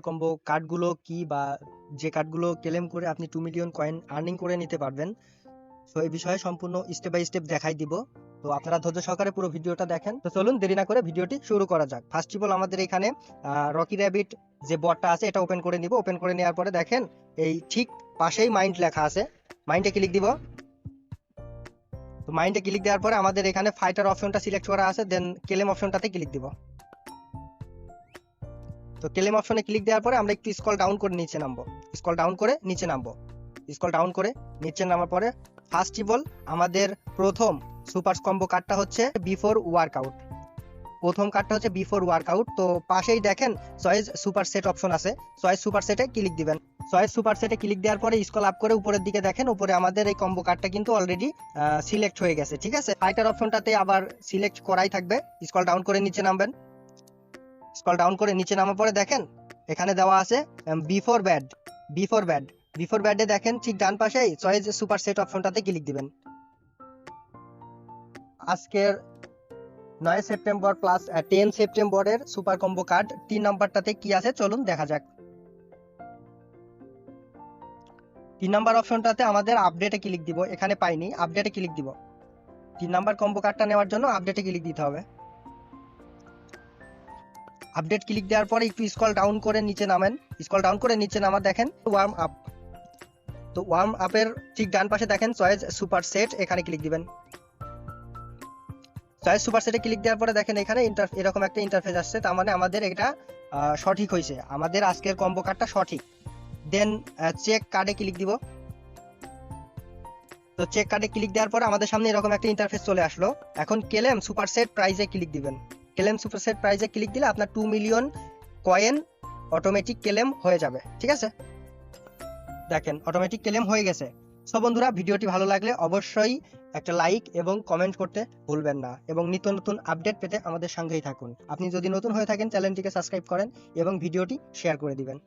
Combo কার্ডগুলো কি বা যে কার্ডগুলো ক্লেম করে আপনি 2 মিলিয়ন কয়েন আর্নিং করে নিতে পারবেন। তো এই বিষয়ে সম্পূর্ণ স্টেপ বাই স্টেপ দেখাই দিব। তো আপনারা ধৈর্য সহকারে পুরো ভিডিওটা দেখেন। তো চলুন দেরি না করে ভিডিওটি শুরু করা যাক। ফার্স্ট অফ অল আমাদের এখানে রকি র‍্যাবিট যে বটটা আছে এটা ওপেন করে নিব। ওপেন করে নেওয়ার পরে দেখেন এই ঠিক পাশেই মাইন্ড লেখা আছে, মাইন্ডে ক্লিক দিব। তো মাইন্ডে ক্লিক দেওয়ার পরে আমাদের এখানে ফাইটার অপশনটা সিলেক্ট করা আছে, দেন ক্লেম অপশনটাতে ক্লিক দিব। তো ক্লেম অপশনে ক্লিক দেওয়ার পরে আমরা একটু স্ক্রল ডাউন করে নিচে নামবো, স্ক্রল ডাউন করে নিচে নামবো, স্ক্রল ডাউন করে নিচে নামার পরে ফার্স্ট অফ অল আমাদের প্রথম সুপার কম্বো কার্ডটা হচ্ছে বিফোর ওয়ার্কআউট। প্রথম কার্ডটা হচ্ছে বিফোর ওয়ার্কআউট। তো পাশেই দেখেন চয়েস সুপার সেট অপশন আছে, চয়েস সুপার সেটে ক্লিক দিবেন। চয়েস সুপার সেটে ক্লিক দেওয়ার পরে স্ক্রল আপ করে উপরের দিকে দেখেন উপরে আমাদের এই কম্বো কার্ডটা কিন্তু অলরেডি সিলেক্ট হয়ে গেছে। ঠিক আছে, ফাইটার অপশনটাতে আবার সিলেক্ট করাই থাকবে। স্ক্রল ডাউন করে নিচে নামবেন, স্ক্রল ডাউন করে নিচে নামার পরে দেখেন এখানে দেওয়া আছে before bad. Before bad, before ব্যাডে দেখেন ঠিক ডান পাশেই চয়েস সুপার সেট অপশনটাতে ক্লিক দিবেন। আজকের 9 সেপ্টেম্বর প্লাস 10 সেপ্টেম্বরের সুপার কম্বো কার্ড 3 নাম্বারটাতে কি আছে চলুন দেখা যাক। 3 নাম্বার অপশনটাতে আমাদের আপডেটে ক্লিক দিব, এখানে পাইনি, আপডেটে ক্লিক দিব। 3 নাম্বার কম্বো কার্ডটা নেওয়ার জন্য আপডেটে ক্লিক দিতে হবে। আপডেট ক্লিক দেওয়ার পরে একটু স্ক্রল ডাউন করে নিচে নামেন, স্ক্রল ডাউন করে নিচে নামা দেখেন ওয়ার্ম আপ। তো ওয়ার্ম আপের ঠিক ডান পাশে দেখেন চয়েস সুপার সেট, এখানে ক্লিক দিবেন। চয়েস সুপার সেটে ক্লিক দেওয়ার পরে দেখেন এখানে এরকম একটা ইন্টারফেস আসছে, তার মানে আমাদের এটা সঠিক হয়েছে, আমাদের আজকের কম্বো কার্ডটা সঠিক। দেন চেক কার্ডে ক্লিক দিব। তো চেক কার্ডে ক্লিক দেওয়ার পরে আমাদের সামনে এরকম একটা ইন্টারফেস চলে আসলো। এখন ক্লেম সুপার সেট প্রাইজে ক্লিক দিবেন। ক্লেম সুপার সেট প্রাইজে ক্লিক দিলে আপনার 2 মিলিয়ন কয়েন অটোমেটিক ক্লেম হয়ে যাবে। ঠিক আছে, দেখেন অটোমেটিক ক্লেম হয়ে গেছে। সো বন্ধুরা, ভিডিওটি ভালো লাগলে অবশ্যই একটা লাইক এবং কমেন্ট করতে ভুলবেন না, এবং নিত্য নতুন আপডেট পেতে আমাদের সঙ্গেই থাকুন। আপনি যদি নতুন হয়ে থাকেন চ্যানেলটিকে সাবস্ক্রাইব করেন এবং ভিডিওটি শেয়ার করে দিবেন।